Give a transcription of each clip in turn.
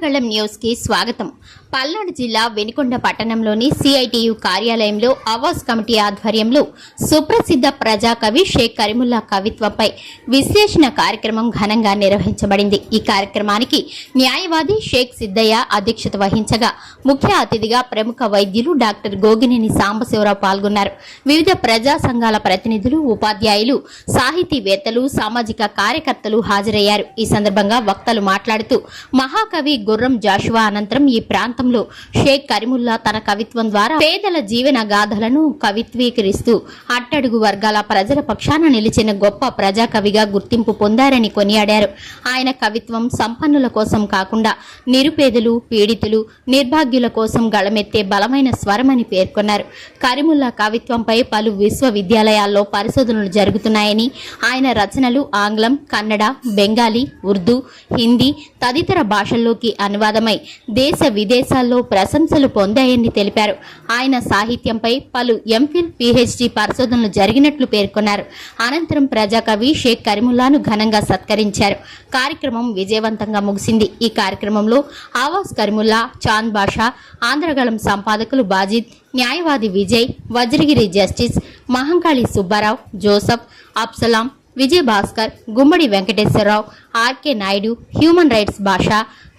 ఆంధ్రగళం news కి స్వాగతం. పల్నాడు జిల్లా వెనికొండ పట్టణంలోని సిఐటియు కార్యాలయంలో అవాజ్ కమిటీ ఆధ్వర్యంలో సుప్రసిద్ధ ప్రజాకవి షేక్ కరీముల్లా కవిత్వంపై విశ్లేషణ కార్యక్రమం ఘనంగా నిర్వహించబడింది. ఈ కార్యక్రమానికి న్యాయవాది షేక్ సిద్దయ్య అధ్యక్షత వహించగా ముఖ్య అతిథిగా ప్రముఖ వైద్యులు డాక్టర్ గోగినేని సాంబశివరావు పాల్గొన్నారు. వివిధ ప్రజా సంఘాల ప్రతినిధులు, ఉపాధ్యాయులు, సాహితీవేత్తలు, సామాజిక కార్యకర్తలు హాజరయ్యారు. ఈ సందర్భంగా వక్తలు మాట్లాడుతూ మహాకవి గుర్రం జాషువా అనంతరం ఈ ప్రాంతంలో షేక్ కరీముల్లా తన కవిత్వం ద్వారా పేదల జీవన గాథలను కవిత్వీకరిస్తూ అట్టడుగు వర్గాల ప్రజల పక్షాన నిలిచిన గొప్ప ప్రజాకవిగా గుర్తింపు పొందారని కొనియాడారు. ఆయన కవిత్వం సంపన్నుల కోసం కాకుండా నిరుపేదలు, పీడితులు, నిర్భాగ్యుల కోసం గళమెత్తే బలమైన స్వరమని పేర్కొన్నారు. కరీముల్లా కవిత్వంపై పలు విశ్వవిద్యాలయాల్లో పరిశోధనలు జరుగుతున్నాయని, ఆయన రచనలు ఆంగ్లం, కన్నడ, బెంగాలీ, ఉర్దూ, హిందీ తదితర భాషల్లోకి అనువాదమై దేశ విదేశాల్లో ప్రశంసలు పొందాయని తెలిపారు. ఆయన సాహిత్యంపై పలు ఎంఫిల్, పిహెచ్డి పరిశోధనలు జరిగినట్లు పేర్కొన్నారు. అనంతరం ప్రజాకవి షేక్ కరీముల్లాను ఘనంగా సత్కరించారు. కార్యక్రమం విజయవంతంగా ముగిసింది. ఈ కార్యక్రమంలో ఆవాజ్ కరీముల్లా, చాంద్ బాషా, ఆంధ్రగళం సంపాదకులు బాజిద్, న్యాయవాది Vijay, Vajragiri justice, Mahankali Subbarao, Joseph, Absalom, Vijay Bhaskar, Gummadi Venkateswararao, RK Naidu, human rights Basha,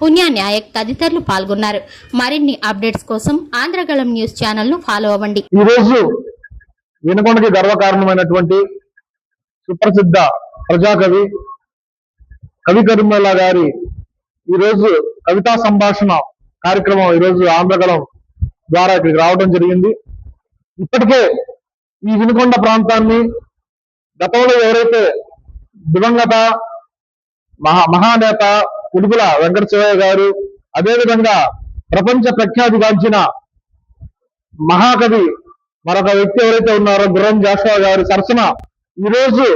Punya Nayak తదితరులు పాల్గొన్నారు. మరిన్ని అప్డేట్స్ కోసం ఆంధ్రగళం న్యూస్ ఛానల్ ను ఫాలో అవ్వండి. ఈ రోజు వినకొండకి గర్వకారణమైనటువంటి సుప్రసిద్ధ ప్రజాకవి కవి కరీముల్లా గారి ఈ రోజు కవితా సంభాషణ కార్యక్రమం ఈ రోజు ఆంధ్రగళం ద్వారా ఇక్కడికి రావడం జరిగింది. ఇప్పటికే ఈ వినుకొండ ప్రాంతాన్ని గతంలో ఎవరైతే దివంగత మహానేత ఉడుగుల వెంకట శివయ్య గారు, అదేవిధంగా ప్రపంచ ప్రఖ్యాతిగాంచిన మహాకవి మరొక వ్యక్తి ఎవరైతే ఉన్నారో గుర్రం జాషువా గారి సరసన ఈ రోజు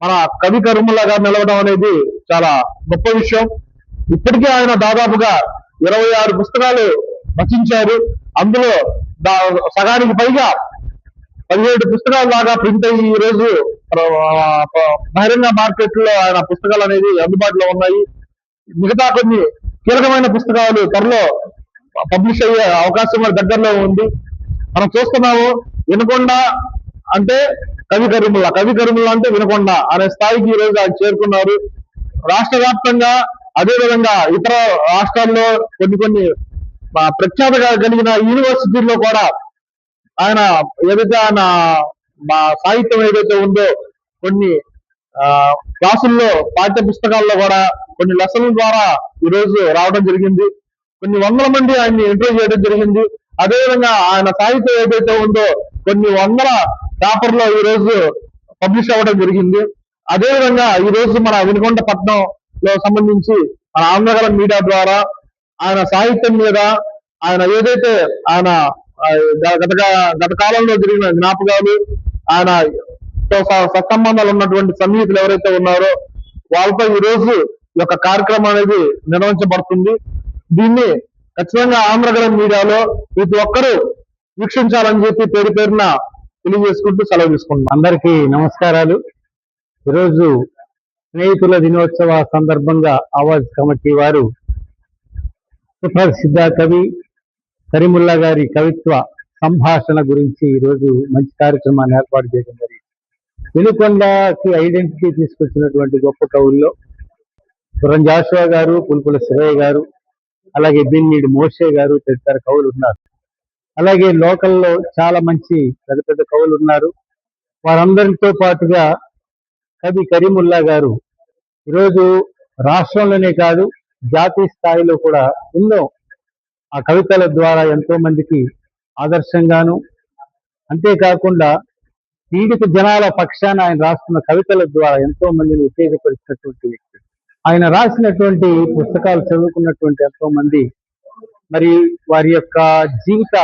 మన కవి కరీముల్లా గారు నిలవడం అనేది చాలా గొప్ప విషయం. ఇప్పటికే ఆయన దాదాపుగా 26 పుస్తకాలు రచించారు. అందులో సగానికి పైగా 17 పుస్తకాల లాగా ప్రింట్ అయ్యి ఈ రోజు బహిరంగ మార్కెట్ లో ఆయన పుస్తకాలు అనేది అందుబాటులో ఉన్నాయి. మిగతా కొన్ని కీలకమైన పుస్తకాలు త్వరలో పబ్లిష్ అయ్యే అవకాశం దగ్గరలో ఉంది. మనం చూస్తున్నాము వినకొండ అంటే కవి కరీముల్లా అంటే వినకొండ అనే స్థాయికి ఈ రోజు ఆయన చేరుకున్నారు. రాష్ట్ర వ్యాప్తంగా, అదేవిధంగా ఇతర రాష్ట్రాల్లో కొన్ని ప్రఖ్యాత కలిగిన యూనివర్సిటీల్లో కూడా ఆయన ఏదైతే ఆయన సాహిత్యం ఏదైతే ఉందో కొన్ని క్లాసుల్లో, పాఠ్య పుస్తకాల్లో కూడా కొన్ని లెసన్ల ద్వారా ఈ రోజు రావడం జరిగింది. కొన్ని వందల మంది ఆయన్ని ఇంటర్వ్యూ చేయడం జరిగింది. అదేవిధంగా ఆయన సాహిత్యం ఏదైతే ఉందో కొన్ని వందల పేపర్లో ఈ రోజు పబ్లిష్ అవ్వడం జరిగింది. అదేవిధంగా ఈ రోజు మన వినుకొండ పట్టణంలో సంబంధించి మన ఆంధ్రగళం మీడియా ద్వారా ఆయన సాహిత్యం మీద ఆయన ఏదైతే ఆయన గత కాలంలో జరిగిన జ్ఞాపకాలు, ఆయన సత్సంబంధాలు ఉన్నటువంటి సన్నిహితులు ఎవరైతే ఉన్నారో వాళ్ళతో ఈ రోజు ఈ యొక్క కార్యక్రమం అనేది నిర్వహించబడుతుంది. దీన్ని ఖచ్చితంగా ఆంధ్రగళం మీడియాలో ప్రతి ఒక్కరూ వీక్షించాలని చెప్పి పేరు పేరున తెలియజేసుకుంటూ సెలవు తీసుకుంటున్నాం. అందరికీ నమస్కారాలు. ఈరోజు స్నేహితుల దినోత్సవ సందర్భంగా ఆవాజ్ కమిటీ వారు సుప్రసిద్ధ కవి కరీముల్లా గారి కవిత్వ సంభాషణ గురించి ఈరోజు మంచి కార్యక్రమాన్ని ఏర్పాటు చేయడం జరిగింది. వినుకొండకి ఐడెంటిటీ తీసుకొచ్చినటువంటి గొప్ప కవుల్లో గుర్రం జాషువా గారు, పుల్పుల శివయ్య గారు, అలాగే బిన్నీడి మోషే గారు తదితర కవులు ఉన్నారు. అలాగే లోకల్లో చాలా మంచి పెద్ద పెద్ద కవులు ఉన్నారు. వారందరితో పాటుగా కవి కరీముల్లా గారు ఈరోజు రాష్ట్రంలోనే కాదు జాతీయ స్థాయిలో కూడా ఎన్నో ఆ కవితల ద్వారా ఎంతో మందికి ఆదర్శంగాను, అంతేకాకుండా పీడిత జనాల పక్షాన ఆయన రాస్తున్న కవితల ద్వారా ఎంతో మందిని ఉత్తేజపరిచినటువంటి వ్యక్తి. ఆయన రాసినటువంటి పుస్తకాలు చదువుకున్నటువంటి ఎంతో మంది మరి వారి యొక్క జీవిత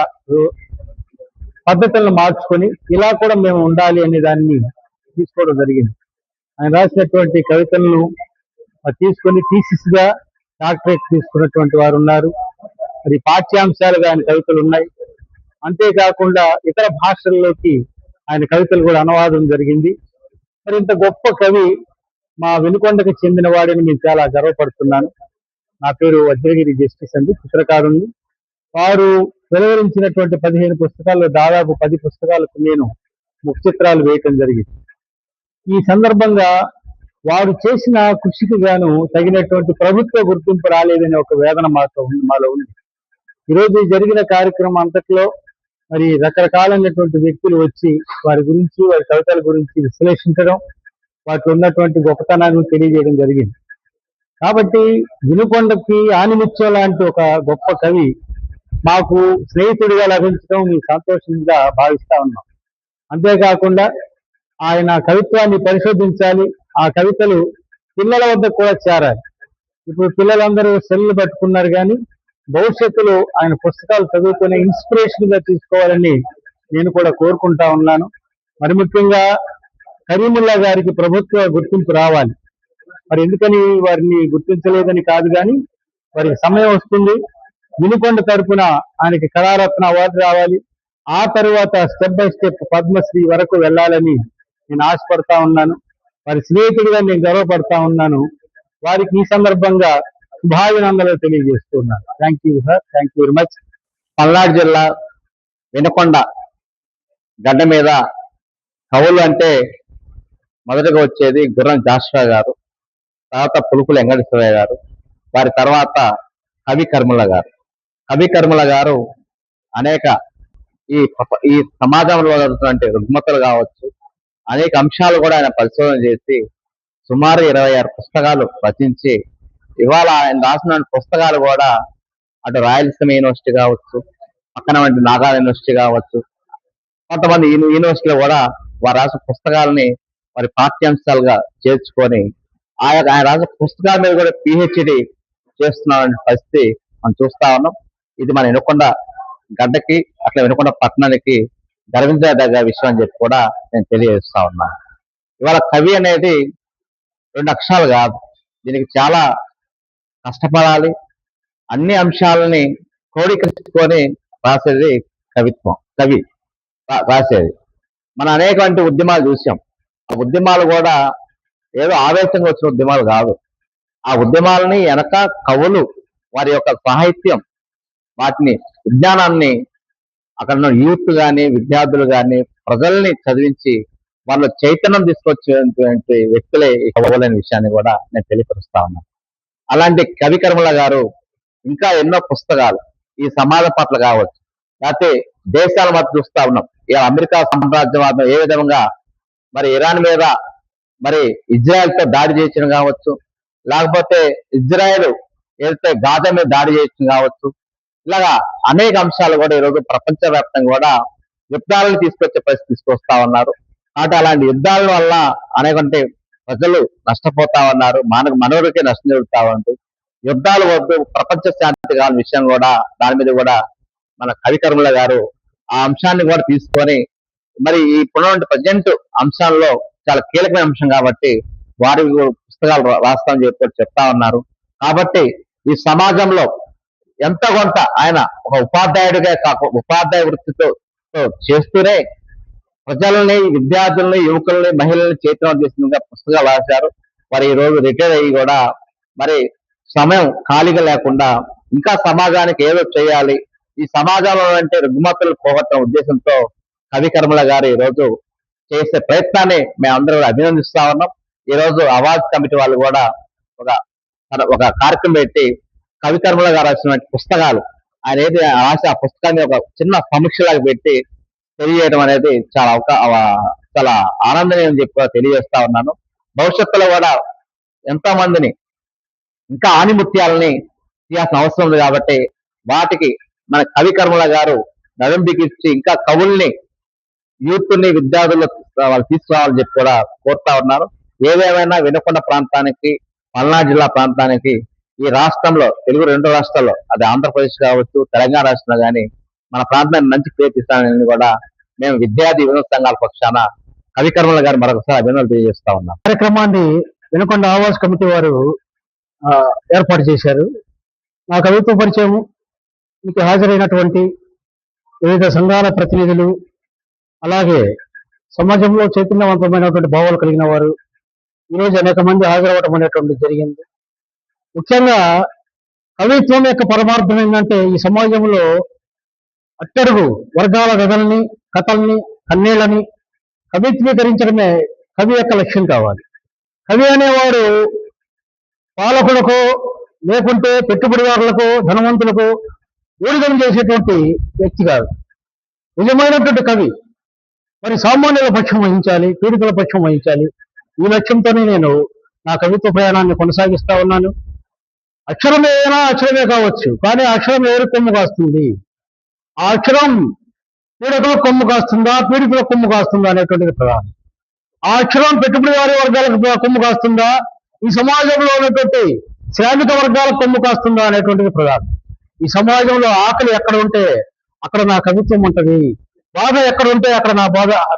పద్ధతులను మార్చుకొని ఇలా కూడా మేము ఉండాలి అనే దాన్ని తీసుకోవడం జరిగింది. ఆయన రాసినటువంటి కవితలను తీసుకొని థీసిస్ గా డాక్టరేట్ తీసుకున్నటువంటి వారు ఉన్నారు. మరి పాఠ్యాంశాలుగా ఆయన కవితలు ఉన్నాయి. అంతేకాకుండా ఇతర భాషల్లోకి ఆయన కవితలు కూడా అనువాదం జరిగింది. మరి ఇంత గొప్ప కవి మా వినుకొండకు చెందిన వాడిని నేను చాలా గర్వపడుతున్నాను. నా పేరు వజ్రగిరి జస్టిస్ అండి, చిత్రకారుణ్ణి. వారు వెలువరించినటువంటి 15 పుస్తకాల్లో దాదాపు 10 పుస్తకాలకు నేను ముఖ చిత్రాలు వేయటం జరిగింది. ఈ సందర్భంగా వారు చేసిన కృషికి గాను తగినటువంటి ప్రభుత్వ గుర్తింపు రాలేదనే ఒక వేదన మాలో ఉంది. ఈరోజు జరిగిన కార్యక్రమం అంతట్లో మరి రకరకాలైనటువంటి వ్యక్తులు వచ్చి వారి గురించి, వారి కవితల గురించి విశ్లేషించడం, వాటిలో ఉన్నటువంటి గొప్పతనాన్ని తెలియజేయడం జరిగింది. కాబట్టి వినుకొండకి ఆనిముత్యం లాంటి ఒక గొప్ప కవి మాకు స్నేహితుడిగా లభించడం మీ సంతోషంగా భావిస్తా ఉన్నాం. అంతేకాకుండా ఆయన కవిత్వాన్ని పరిశోధించాలి, ఆ కవితలు పిల్లల వద్ద కూడా చేరాలి. ఇప్పుడు పిల్లలందరూ సెల్లు పట్టుకున్నారు, కానీ భవిష్యత్తులో ఆయన పుస్తకాలు చదువుకునే ఇన్స్పిరేషన్ గా తీసుకోవాలని నేను కూడా కోరుకుంటా ఉన్నాను. మరి ముఖ్యంగా కరీముల్లా గారికి ప్రభుత్వ గుర్తింపు రావాలి. మరి ఎందుకని వారిని గుర్తించలేదని కాదు, కానీ వారికి సమయం వస్తుంది. వినుకొండ తరపున ఆయనకి కళారత్న అవార్డు రావాలి. ఆ తరువాత స్టెప్ బై స్టెప్ పద్మశ్రీ వరకు వెళ్ళాలని నేను ఆశపడతా ఉన్నాను. వారి స్నేహితుడిగా నేను గర్వపడతా ఉన్నాను. వారికి ఈ సందర్భంగా శుభాభినందనలు తెలియజేస్తున్నాను. Thank you sir, thank you very much. Palnadu జిల్లా వినుకొండ గడ్డ మీద కవులు అంటే మొదటగా వచ్చేది గుర్రం జాషువా గారు, తర్వాత పులుకుల వెంకటేశ్వరయ్య గారు, వారి తర్వాత కవి కర్ముల గారు. కవి కర్ముల గారు అనేక ఈ సమాజంలో జరుగుతున్నటువంటి రుగ్మతలు కావచ్చు, అనేక అంశాలు కూడా ఆయన పరిశోధన చేసి సుమారు 26 పుస్తకాలు రచించి, ఇవాళ ఆయన రాసిన పుస్తకాలు కూడా అటు రాయలసీమ యూనివర్సిటీ కావచ్చు, పక్కన వంటి నాగార్జున యూనివర్సిటీ కావచ్చు, కొంతమంది యూనివర్సిటీలో కూడా వారు రాసిన పుస్తకాలని వారి పాఠ్యాంశాలుగా చేర్చుకొని ఆయన రాసిన పుస్తకాల మీద కూడా పిహెచ్డి చేస్తున్న పరిస్థితి మనం చూస్తా ఉన్నాం. ఇది మన వినుకొండ గడ్డకి, అట్లా వినుకొండ పట్టణానికి గర్వించదగ్గ విషయం అని చెప్పి కూడా నేను తెలియజేస్తా ఉన్నాను. ఇవాళ కవి అనేది 2 అక్షరాలు కాదు, దీనికి చాలా కష్టపడాలి. అన్ని అంశాలని క్రోడీకరించుకొని రాసేది కవిత్వం, కవి రాసేది. మనం అనేకమంటి ఉద్యమాలు చూసాం. ఆ ఉద్యమాలు కూడా ఏదో ఆవేశంగా వచ్చిన ఉద్యమాలు కాదు. ఆ ఉద్యమాలని వెనక కవులు వారి యొక్క సాహిత్యం, వాటిని విజ్ఞానాన్ని అక్కడ ఉన్న యూత్ కానీ, విద్యార్థులు కానీ, ప్రజల్ని చదివించి వాళ్ళ చైతన్యం తీసుకొచ్చేటువంటి వ్యక్తులే ఈ కవులైన విషయాన్ని కూడా నేను తెలియపరుస్తా ఉన్నాను. అలాంటి కవి కర్ముల గారు ఇంకా ఎన్నో పుస్తకాలు ఈ సమాజం పట్ల కావచ్చు, లేకపోతే దేశాల మధ్య చూస్తా ఉన్నాం. ఇక అమెరికా సామ్రాజ్యవాదం ఏ విధంగా మరి ఇరాన్ మీద మరి ఇజ్రాయెల్ తో దాడి చేసిన కావచ్చు, లేకపోతే ఇజ్రాయెల్ ఏదైతే గాజా మీద దాడి చేసిన కావచ్చు, ఇలాగా అనేక అంశాలు కూడా ఈరోజు ప్రపంచవ్యాప్తంగా కూడా యుద్ధాలను తీసుకొచ్చే పరిస్థితి తీసుకొస్తా ఉన్నారు. కాబట్టి అలాంటి యుద్ధాల వల్ల అనేక ప్రజలు నష్టపోతా ఉన్నారు, మనవరికే నష్టం జరుగుతా ఉంది. యుద్ధాలు వద్దు, ప్రపంచ శాంతి కావాలని విషయం కూడా దాని మీద కూడా మన కవి కర్ముల గారు ఆ అంశాన్ని కూడా తీసుకొని మరి ఇప్పుడున్నటువంటి ప్రజెంట్ అంశాల్లో చాలా కీలకమైన అంశం కాబట్టి వారి పుస్తకాలు రాస్తామని చెప్పి చెప్తా ఉన్నారు. కాబట్టి ఈ సమాజంలో ఎంత కొంత ఆయన ఒక ఉపాధ్యాయుడిగా కాకుండా ఉపాధ్యాయ వృత్తితో చేస్తూనే ప్రజల్ని, విద్యార్థుల్ని, యువకుల్ని, మహిళల్ని చైతన్యం చేసిన పుస్తకాలు రాశారు. మరి ఈ రోజు రిటైర్ అయ్యి కూడా మరి సమయం ఖాళీగా లేకుండా ఇంకా సమాజానికి ఏదో చేయాలి, ఈ సమాజంలో అంటే రుగ్మతలు పోగొట్టిన ఉద్దేశంతో కవి కర్ముల గారు ఈ రోజు చేసే ప్రయత్నాన్ని మేమందరం అభినందిస్తా ఉన్నాం. ఈ రోజు అవార్డ్స్ కమిటీ వాళ్ళు కూడా ఒక కార్యక్రమం పెట్టి కవి కర్ముల గారు రాసిన పుస్తకాలు ఆయన ఏది రాసి ఆ పుస్తకాన్ని ఒక చిన్న సమీక్షలాగా పెట్టి తెలియజేయడం అనేది చాలా ఆనందనీయం చెప్పి తెలియజేస్తా ఉన్నాను. భవిష్యత్తులో కూడా ఎంతో మందిని ఇంకా ఆనిముత్యాలని తీయాల్సిన అవసరం ఉంది. కాబట్టి వాటికి మన కవి కర్ముల గారు నడుంబికిచ్చి ఇంకా కవుల్ని, యూత్ని, విద్యార్థులు వాళ్ళు తీసుకురావాలని చెప్పి కూడా కోరుతా ఉన్నారు. ఏదేమైనా వినుకొండ ప్రాంతానికి, పల్నాడు జిల్లా ప్రాంతానికి, ఈ రాష్ట్రంలో తెలుగు 2 రాష్ట్రాల్లో అది ఆంధ్రప్రదేశ్ కావచ్చు, తెలంగాణ రాష్ట్రంలో కానీ మన ప్రాంతాన్ని మంచి పేరు తీస్తానని కూడా మేము విద్యార్థి వినోద సంఘాల పక్షాన కవి కర్ముల గారు మరొకసారి అభినందనలు తెలియజేస్తా ఉన్నాం. కార్యక్రమాన్ని వినుకొండ ఆవాస్ కమిటీ వారు ఏర్పాటు చేశారు. నా కవిత్వ పరిచయం మీకు హాజరైనటువంటి వివిధ సంఘాల ప్రతినిధులు, అలాగే సమాజంలో చైతన్యవంతమైనటువంటి భావాలు కలిగిన వారు ఈరోజు అనేక మంది హాజరవ్వడం అనేటువంటి జరిగింది. ముఖ్యంగా కవిత్వం యొక్క పరమార్థం ఏంటంటే ఈ సమాజంలో అట్టడుగు వర్గాల కథల్ని కన్నీళ్ళని కవిత్వీకరించడమే కవి యొక్క లక్ష్యం కావాలి. కవి అనేవాడు పాలకులకు లేకుంటే పెట్టుబడిదారులకు ధనవంతులకు ఊడిగం చేసేటువంటి వ్యక్తి కాదు. నిజమైనటువంటి కవి మరి సామాన్యుల పక్షం వహించాలి, పీడితుల పక్షం వహించాలి. ఈ లక్ష్యంతోనే నేను నా కవిత్వ ప్రయాణాన్ని కొనసాగిస్తా ఉన్నాను. అక్షరం ఏదైనా అక్షరమే కావచ్చు, కానీ అక్షరం ఎవరికి కొమ్ము కాస్తుంది, ఆ అక్షరం పీడకులకు కొమ్ము కాస్తుందా, పీడితులకు కొమ్ము కాస్తుందా అనేటువంటిది ప్రధానం. ఆ అక్షరం పెట్టుబడిదారీ వర్గాలకు కొమ్ము కాస్తుందా, ఈ సమాజంలో ఉన్నటువంటి శ్రామిక వర్గాలకు కొమ్ము కాస్తుందా అనేటువంటిది ప్రధానం. ఈ సమాజంలో ఆకలి ఎక్కడ ఉంటే అక్కడ నా కవిత్వం ఉంటుంది, బాధ ఎక్కడ ఉంటే అక్కడ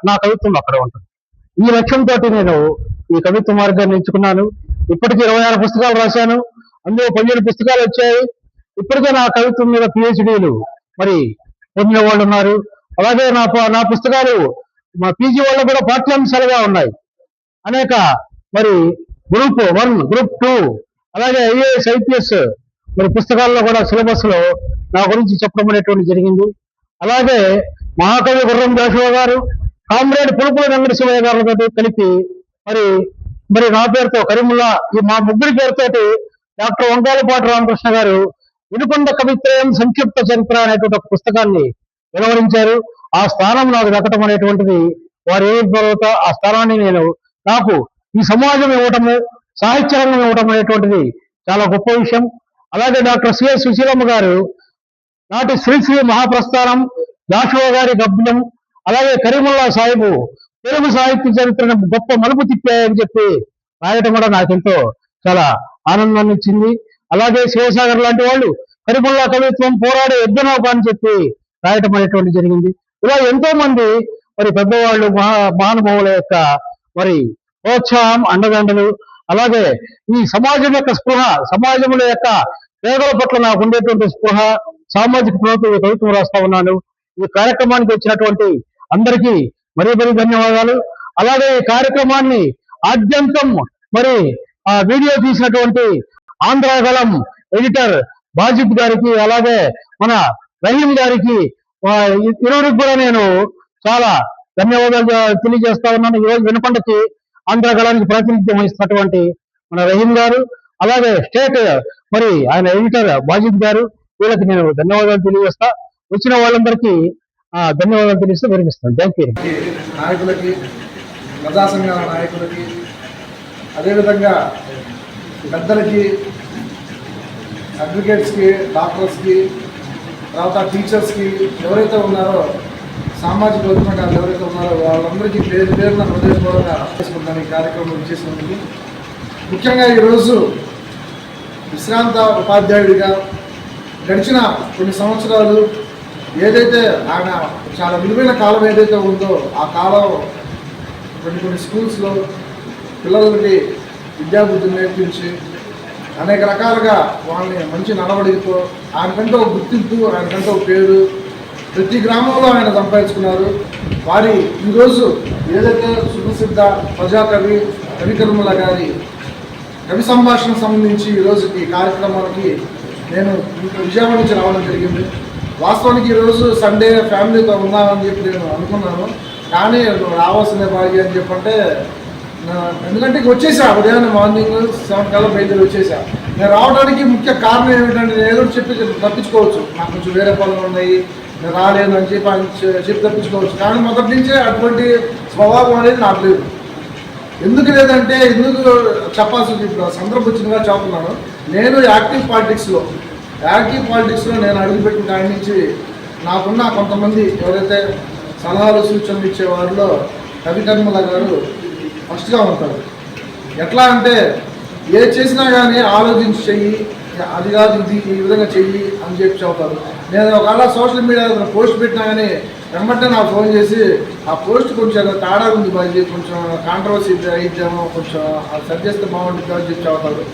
నా కవిత్వం అక్కడ ఉంటుంది. ఈ లక్ష్యంతో నేను ఈ కవిత్వ మార్గాన్ని ఎంచుకున్నాను. ఇప్పటికీ 26 పుస్తకాలు రాశాను, అందులో 15 పుస్తకాలు వచ్చాయి. ఇప్పటికే నా కవిత్వం మీద PhDలు మరి పొందిన వాళ్ళు ఉన్నారు. అలాగే నా పుస్తకాలు మా PG వాళ్ళు కూడా పాఠ్యాంశాలుగా ఉన్నాయి. అనేక మరి గ్రూప్ 1, గ్రూప్ 2 అలాగే IAS IPS మరి పుస్తకాల్లో కూడా సిలబస్ లో నా గురించి చెప్పడం అనేటువంటి జరిగింది. అలాగే మహాకవి గుర్రం జాషువా గారు, కామ్రేడ్ పులుపుల వెంకటశివయ్య గారితో కలిపి మరి నా పేరుతో కరీముల్లా, ఈ మా ముగ్గురి పేరుతోటి డాక్టర్ వంకాయలపాటి రామకృష్ణ గారు వినుకొండ కవిత్రయం సంక్షిప్త చరిత్ర అనేటువంటి ఒక పుస్తకాన్ని వెలువరించారు. ఆ స్థానం నాకు దక్కటం అనేటువంటిది వారు ఏ తర్వాత ఆ స్థానాన్ని నాకు ఈ సమాజం ఇవ్వటము, సాహిత్య రంగం ఇవ్వటం అనేటువంటిది చాలా గొప్ప విషయం. అలాగే డాక్టర్ సిఎస్ సుశీలమ్మ గారు నాటి శ్రీశ్రీ మహాప్రస్థానం, జాషువా గారి గబ్బలం, అలాగే కరీముల్లా సాహిబు తెలుగు సాహిత్య చరిత్రను గొప్ప మలుపు తిప్పాయని చెప్పి రాయటం కూడా నాకెంతో చాలా ఆనందాన్ని ఇచ్చింది. అలాగే శివసాగర్ లాంటి వాళ్ళు కరీముల్లా కవిత్వం పోరాడే యుద్ధనౌక అని చెప్పి రాయటం అనేటువంటి జరిగింది. ఇలా ఎంతో మంది మరి పెద్దవాళ్ళు మహానుభావుల యొక్క మరి ప్రోత్సాహం, అండదండలు, అలాగే ఈ సమాజం యొక్క స్పృహ, సమాజంలో యొక్క పేదల పట్ల నాకు ఉండేటువంటి స్పృహ, సామాజిక కవిత్వం రాస్తా ఉన్నాను. ఈ కార్యక్రమానికి వచ్చినటువంటి అందరికీ మరీ ధన్యవాదాలు. అలాగే ఈ కార్యక్రమాన్ని ఆద్యంతం మరి ఆ వీడియో తీసినటువంటి ఆంధ్రగళం ఎడిటర్ బాజిద్ గారికి, అలాగే మన రహీం గారికి, ఇరువురికి కూడా నేను చాలా ధన్యవాదాలు తెలియజేస్తా ఉన్నాను. ఈరోజు వినుకొండకి ఆంధ్రగళానికి ప్రాతినిధ్యం వహిస్తున్నటువంటి మన రహీం గారు, అలాగే స్టేట్ మరి ఆయన ఎడిటర్ బాజిద్ గారు, వీళ్ళకి నేను ధన్యవాదాలు తెలియజేస్తా. వచ్చిన వాళ్ళందరికీ ధన్యవాదాలు తెలియజేస్తూ వినిపిస్తాను. Thank you. నాయకులకి, ప్రజా సంఘాల నాయకులకి, అదేవిధంగా పెద్దలకి, అడ్వకేట్స్కి, డాక్టర్స్కి, తర్వాత టీచర్స్కి, ఎవరైతే ఉన్నారో సామాజిక ఉద్యమకారులు ఎవరైతే ఉన్నారో వాళ్ళందరికీ పేరున హృదయపూర్వకంగా చేసుకుంటాను ఈ కార్యక్రమం చేసినందుకు. ముఖ్యంగా ఈరోజు విశ్రాంత ఉపాధ్యాయుడిగా గడిచిన కొన్ని సంవత్సరాలు ఏదైతే ఆయన చాలా విలువైన కాలం ఏదైతే ఉందో ఆ కాలం కొన్ని స్కూల్స్లో పిల్లలకి విద్యాబుద్ధులు నేర్పించి అనేక రకాలుగా వాళ్ళని మంచి నడవడికతో ఆయనకంటే ఒక గుర్తింపు, ఆయనకంటే ఒక పేరు ప్రతి గ్రామంలో ఆయన సంపాదించుకున్నారు. వారి ఈరోజు ఏదైతే సుప్రసిద్ధ ప్రజాకవి కవికర్మల గారి కవి సంభాషణ సంబంధించి ఈరోజు ఈ కార్యక్రమానికి నేను విజయవాడ నుంచి రావడం జరిగింది. వాస్తవానికి ఈరోజు సండే ఫ్యామిలీతో ఉన్నామని చెప్పి నేను అనుకున్నాను, కానీ రావాల్సిన భాగ్యం అని చెప్పంటే, ఎందుకంటే వచ్చేసా ఉదయాన్నే మార్నింగ్ 7 కల్లా బయలుదేరి వచ్చేసా. నేను రావడానికి ముఖ్య కారణం ఏమిటంటే, నేను ఏదో చెప్పి తప్పించుకోవచ్చు, నాకు కొంచెం వేరే పనులు ఉన్నాయి, నేను రాలేను అని చెప్పి తప్పించుకోవచ్చు. కానీ మొదటి నుంచే అటువంటి స్వభావం అనేది నాకు లేదు. ఎందుకు లేదంటే, ఎందుకు చెప్పాల్సింది ఇప్పుడు సందర్భం వచ్చినగా చెప్తున్నాను. నేను యాక్టివ్ పాలిటిక్స్లో నేను అడుగుపెట్టిన కాడి నుంచి నాకున్న కొంతమంది ఎవరైతే సలహాలు సూచనలు ఇచ్చే వారిలో కవికర్మల గారు ఫస్ట్గా ఉంటారు. ఎట్లా అంటే ఏ చేసినా కానీ ఆలోచించి చెయ్యి, అది కాదు ఇది ఈ విధంగా చెయ్యి అని చెప్పి చెబుతారు. నేను ఒకవేళ సోషల్ మీడియాలో పోస్ట్ పెట్టినా కానీ వెంబటే నాకు ఫోన్ చేసి ఆ పోస్ట్ కొంచెం తేడా ఉంది బాజీ, కొంచెం కాంట్రవర్సీ అయిద్దామో, కొంచెం అది సరి చేస్తే బాగుంటుంది అని చెప్పి చెబుతారు.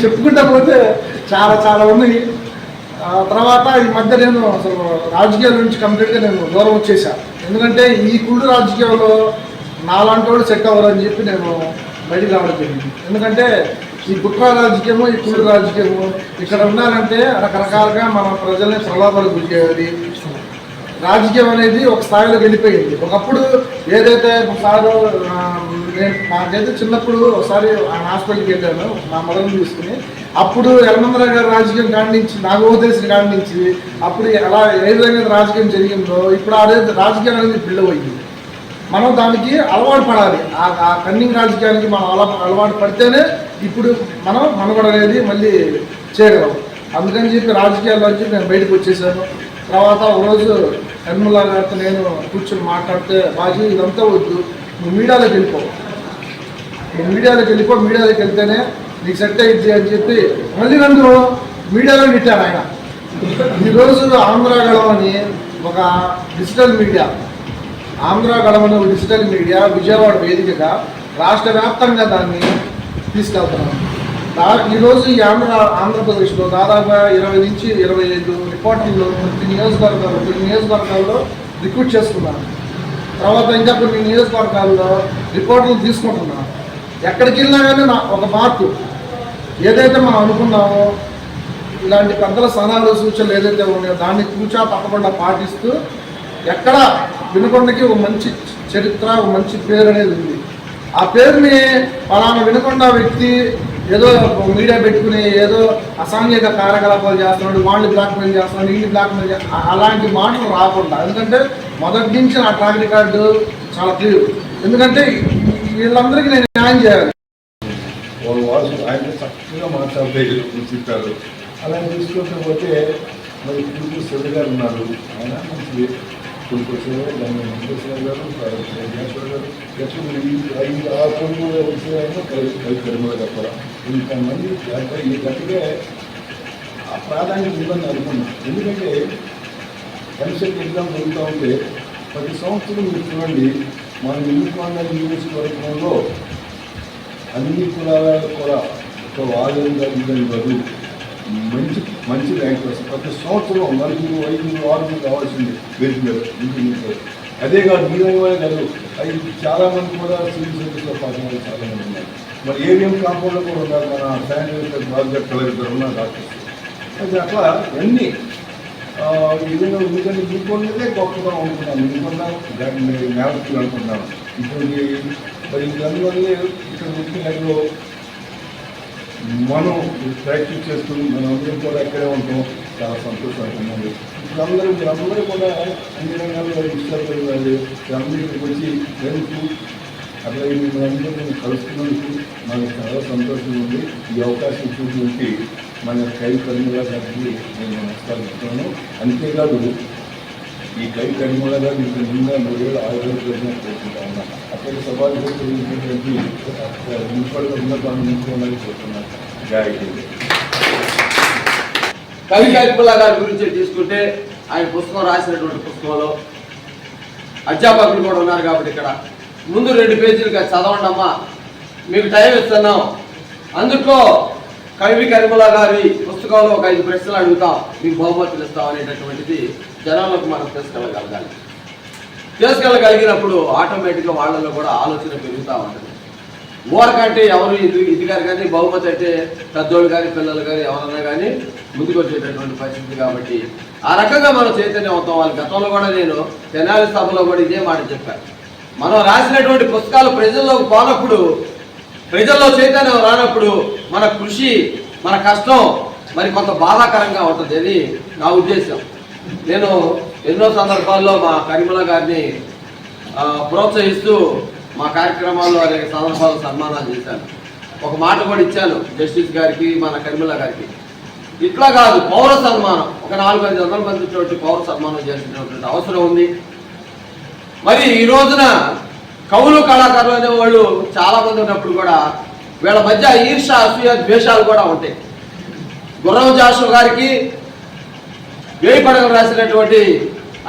చెప్పుకుంటా పోతే చాలా ఉన్నాయి. తర్వాత ఈ మధ్య నేను అసలు రాజకీయాల నుంచి కంప్లీట్గా నేను దూరం వచ్చేసాను. ఎందుకంటే ఈ కుళ్ళు రాజకీయాల్లో నాలాంటి వాళ్ళు సెట్ అవ్వరని చెప్పి నేను బయటికి రావడం జరిగింది. ఎందుకంటే ఈ కుట్ర రాజకీయము, ఈ కుళ్ళు రాజకీయము ఇక్కడ ఉన్నారంటే రకరకాలుగా మన ప్రజల్ని ప్రలోభాలకు గురి చేయాలి. రాజకీయం అనేది ఒక స్థాయిలో వెళ్ళిపోయింది. ఒకప్పుడు ఏదైతే ఒకసారి నాకైతే చిన్నప్పుడు ఒకసారి ఆయన హాస్పిటల్కి వెళ్ళాను నా మదర్ని తీసుకుని. అప్పుడు యలమందరావు గారు రాజకీయం కాడించి, నాకు తెలిసిన కాడించి అప్పుడు ఎలా ఏ విధంగా రాజకీయం జరిగిందో ఇప్పుడు అదే రాజకీయం అనేది పిల్లవైంది. మనం దానికి అలవాటు పడాలి. ఆ కన్నింగ్ రాజకీయానికి మనం అలవాటు పడితేనే ఇప్పుడు మనం మనుగడ అనేది మళ్ళీ చేయగలం. అందుకని చెప్పి రాజకీయాల్లోంచి నేను బయటకు వచ్చేసాను. తర్వాత ఒకరోజు కర్ముల్లా గారితో నేను కూర్చొని మాట్లాడితే, బాజీ ఇదంతా వద్దు, నువ్వు మీడియాలోకి వెళ్ళిపో, మీడియాలోకి వెళ్తేనే నీకు సెట్ అయ్యిద్ది అని చెప్పి మళ్ళీ నన్ను మీడియాలో పెట్టాను ఆయన. ఈరోజు ఆంధ్ర గళమని ఒక డిజిటల్ మీడియా, ఒక డిజిటల్ మీడియా విజయవాడ వేదికగా రాష్ట్ర వ్యాప్తంగా దాన్ని తీసుకెళ్తున్నాం. ఈరోజు ఈ ఆంధ్రప్రదేశ్లో దాదాపుగా 20 నుంచి 25 రిపోర్టర్లు కొన్ని నియోజకవర్గాల్లో రిక్రూట్ చేసుకున్నాను. తర్వాత ఇంకా కొన్ని నియోజకవర్గాల్లో రిపోర్టర్లు తీసుకుంటున్నాను. ఎక్కడికి వెళ్ళినా కానీ ఒక మార్పు ఏదైతే మనం అనుకున్నామో, ఇలాంటి పెద్దల సలహాలు సూచనలు ఏదైతే ఉన్నాయో దాన్ని కూర్చా తప్పకుండా పాటిస్తూ ఎక్కడ వినుకొండకి ఒక మంచి చరిత్ర, ఒక మంచి పేరు అనేది ఉంది. ఆ పేరుని పలానా వినుకొండ వ్యక్తి ఏదో మీడియా పెట్టుకుని ఏదో అసాంఘిక కార్యకలాపాలు చేస్తున్నాడు, వాళ్ళు బ్లాక్మెయిల్ చేస్తున్నాడు, వీళ్ళు బ్లాక్మెయిల్ చేస్తున్నాడు, అలాంటి మాటలు రాకుండా. ఎందుకంటే మొదటి నుంచి నా ట్రాక్ రికార్డు చాలా క్లియర్. ఎందుకంటే వీళ్ళందరికీ నేను న్యాయం చేయాలి. వాళ్ళు ఆయన చక్కగా మాట్లాడతారు. అలా తీసుకుంటే మరి కుటుంబ శ్రద్ధ గారు ఉన్నారు, ఆయన మంచి కుటుంబ సేవ, దాన్ని వెంకటేశ్వర గారు, ఆ కుటుంబ వచ్చేమో కరిమల తప్ప ఇంతమంది ఈ గట్టిగా ఆ ప్రాధాన్యత ఉందని అనుకున్నాను. ఎందుకంటే ఎంసెట్ ఎగ్జామ్ జరుగుతూ ఉంటే ప్రతి సంవత్సరం మీరు చూడండి, మన ఎన్నికొండ నియోజకవర్గంలో అన్ని కులాల కూడా ఒక వాదనగా ఇద్దరు కాదు మంచి ర్యాంక్ వస్తుంది. ప్రతి సంవత్సరం 4, 5, 6 కావాల్సింది వెళ్తున్నారు. అదే కాదు మీరే కాదు, చాలామంది కూడా సివిల్ సర్వీస్లో పాల్గొనే చాలామంది ఉన్నారు. మరి ఏవిఎం కాంపౌండ్లో కూడా ఉన్నారు, మన శానిటరీ బాధ్యత కలెక్టర్ ఉన్నారు, డాక్టర్స్. అది అట్లా అన్నీ ఈ విధంగా ఎందుకంటే ఇంకొండే గొప్పగా అనుకున్నాను, ఇంకొన్న న్యాయస్థులు అనుకుంటున్నాను. ఇప్పుడు మరి అందువల్లే ఇక్కడ ముఖ్యంగా మనం ప్రాక్టీస్ చేసుకుని మనం అందరం కూడా ఎక్కడే ఉంటాం, చాలా సంతోషపడుతున్నాము. ఇప్పుడు మీరందరూ కూడా అన్ని రంగాల్లో విషయాలు అందరికీ వచ్చి వెళ్తూ అట్లా మిమ్మల్ని నేను కలుస్తున్నందుకు నాకు చాలా సంతోషంగా ఉంది. ఈ అవకాశం ఇచ్చినటువంటి మన కరిమల్లా గారికి నేను నమస్కారం చెప్తున్నాను. అంతేకాదు ఈ కరిమల్లా గారు మీకు నిన్న 3 ఏళ్ళు 6 ఏళ్ళు కోరుకుంటా ఉన్నాను. అక్కడ సభలు జరిగినటువంటి మున్సిపల్ ఉన్నతాన్ని నింపుకోవాలని కోరుతున్నాను. కరిమల్లా గారి గురించి తీసుకుంటే ఆయన పుస్తకం రాసినటువంటి పుస్తకంలో అధ్యాపకులు కూడా ఉన్నారు కాబట్టి ఇక్కడ ముందు 2 పేజీలుగా చదవండి అమ్మా, మీకు టైం ఇస్తున్నాం. అందులో కరిమల్లా గారి పుస్తకంలో ఒక 5 ప్రశ్నలు అడుగుతాం, మీకు బహుమతులు ఇస్తాం అనేటటువంటిది జనాలకు మనం తీసుకెళ్ళగలిగినప్పుడు ఆటోమేటిక్గా వాళ్ళలో కూడా ఆలోచన పెరుగుతూ ఉంటుంది. ఊరకంటే ఎవరు ఇది గారు కానీ బహుమతి అంటే పెద్దోళ్ళు కానీ పిల్లలు కానీ ఎవరన్నా కానీ ముందుకు వచ్చేటటువంటి పరిస్థితి. కాబట్టి ఆ రకంగా మనం చైతన్యం అవుతాం. వాళ్ళ గతంలో కూడా నేను తెనాలి సభలో కూడా ఇదే మాట చెప్పాను. మనం రాసినటువంటి పుస్తకాలు ప్రజల్లోకి పోనప్పుడు, ప్రజల్లో చైతన్యం రానప్పుడు మన కృషి, మన కష్టం మరి కొంత బాధాకరంగా ఉంటుంది అని నా ఉద్దేశం. నేను ఎన్నో సందర్భాల్లో మా కరిమల్లా గారిని ప్రోత్సహిస్తూ మా కార్యక్రమాల్లో అనేక సందర్భాలు సన్మానాలు చేశాను. ఒక మాట కూడా ఇచ్చాను జస్టిస్ గారికి, మన కరిమల్లా గారికి. ఇట్లా కాదు, పౌర సన్మానం ఒక 400-500 మంది పౌర సన్మానం చేసినటువంటి అవసరం ఉంది. మరి ఈ రోజున కవులు కళాకారులు అనేవాళ్ళు చాలా మంది ఉన్నప్పుడు కూడా వీళ్ళ మధ్య ఈర్ష, అసూయ, ద్వేషాలు కూడా ఉంటాయి. గుర్రం జాషు గారికి వేయిపడగలు రాసినటువంటి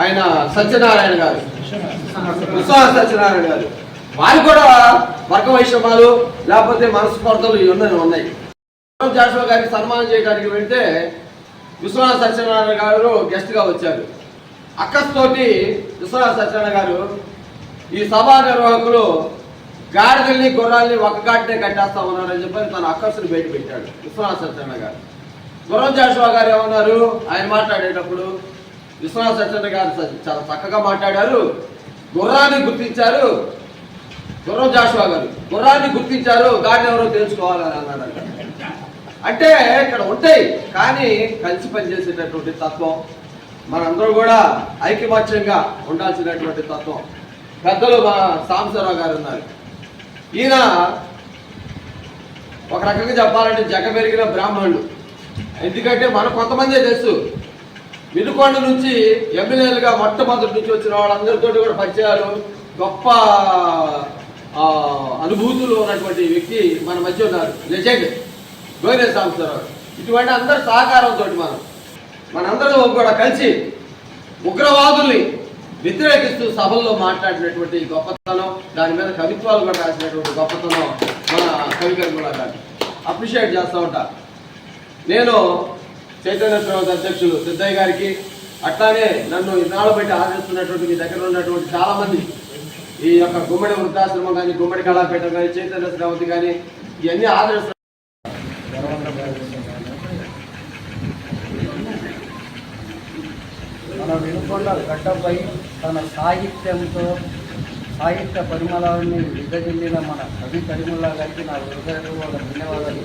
ఆయన సత్యనారాయణ గారు, విశ్వనాథ సత్యనారాయణ గారు, వారికి కూడా వర్గ వైషమ్యాలు లేకపోతే మనస్పర్ధలు ఇవన్నీ ఉన్నాయి. గుర్రం జాషు గారికి సన్మానం చేయడానికి వెళ్తే విశ్వనాథ సత్యనారాయణ గారు గెస్ట్గా వచ్చారు. అక్కస్తోటి విశ్వనాథ సత్యనారాయణ గారు ఈ సభా నిర్వాహకులు గాడిదల్ని గుర్రాల్ని ఒక గాడినే కట్టేస్తా ఉన్నారని చెప్పి తన అక్కసుని బయట పెట్టాడు విశ్వనాథ సత్యనారాయణ గారు. గుర్రం జాషువా గారు ఏమన్నారు, ఆయన మాట్లాడేటప్పుడు విశ్వనాథ సత్యనారాయణ గారు చాలా చక్కగా మాట్లాడారు. గుర్రాన్ని గుర్తించారు గుర్రం జాషువా గారు, గుర్రాన్ని గుర్తించారు, గాడిని ఎవరో తెలుసుకోవాలని అన్నాడు. అంటే ఇక్కడ ఉంటాయి కానీ కలిసి పనిచేసేటటువంటి తత్వం, మనందరూ కూడా ఐకమత్యంగా ఉండాల్సినటువంటి తత్వం. పెద్దలు మా సాంబశివరావు గారు ఉన్నారు. ఈయన ఒక రకంగా చెప్పాలంటే జగమెరిగిన బ్రాహ్మణుడు. ఎందుకంటే మన కొంతమందే తెలుసు, వినుకొండ నుంచి ఎమ్మెల్యేలుగా మొట్టమొదటి నుంచి వచ్చిన వాళ్ళందరితో కూడా పరిచయాలు, గొప్ప అనుభూతులు ఉన్నటువంటి వ్యక్తి మన మధ్య ఉన్నారు. లెజెండ్ గోవింద సాంబశివరావు. ఇటువంటి అందరి సహకారంతో మనందరూ కూడా కలిసి ఉగ్రవాదుల్ని వ్యతిరేకిస్తూ సభల్లో మాట్లాడినటువంటి గొప్పతనం, దాని మీద కవిత్వాలు కూడా రాసినటువంటి గొప్పతనం మన కవి కర్మల గారు అప్రిషియేట్ చేస్తూ ఉంటా. నేను చైతన్య శ్రోత అధ్యక్షులు సిద్ధయ్య గారికి, అట్లానే నన్ను ఇన్నాళ్ళు బట్టి ఆదరిస్తున్నటువంటి మీ దగ్గర ఉన్నటువంటి చాలా మంది, ఈ యొక్క గుమ్మడి వృద్ధాశ్రమం కానీ, గుమ్మడి కళాపేట కానీ, చైతన్య శ్రావతి కానీ, ఇవన్నీ ఆదరిస్తున్నారు. మన వినుకొండ గడ్డపై తన సాహిత్యంతో సాహిత్య పరిమళాన్ని విభజిల్లిన మన కవి కరీముల్లా గారికి నా హృదయపూర్వక ధన్యవాదాలు.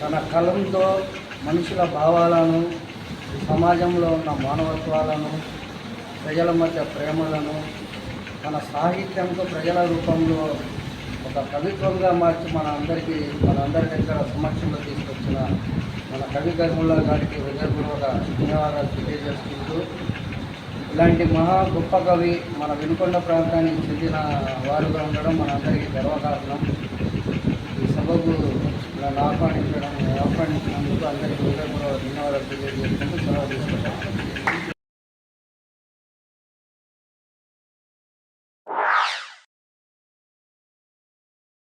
తన కలంతో మనుషుల భావాలను, సమాజంలో ఉన్న మానవత్వాలను, ప్రజల మధ్య ప్రేమలను మన సాహిత్యంతో ప్రజల రూపంలో ఒక కవిత్వంగా మార్చి మనందరి దగ్గర సమక్షంలో తీసుకొచ్చిన మన కవి కరీముల్లా గారికి హృదయపూర్వక ధన్యవాదాలు తెలియజేసుకుంటూ, ఇలాంటి మహా గొప్ప కవి మన వినుకొండ ప్రాంతానికి చెందిన వారుగా ఉండడం మనందరికీ గర్వకారణం. ఈ సభకు నన్ను ఆహ్వానించినందుకు అందరికీ హృదయపూర్వక ధన్యవాదాలు తెలియజేసుకుంటూ సెలవు తీసుకుంటాను.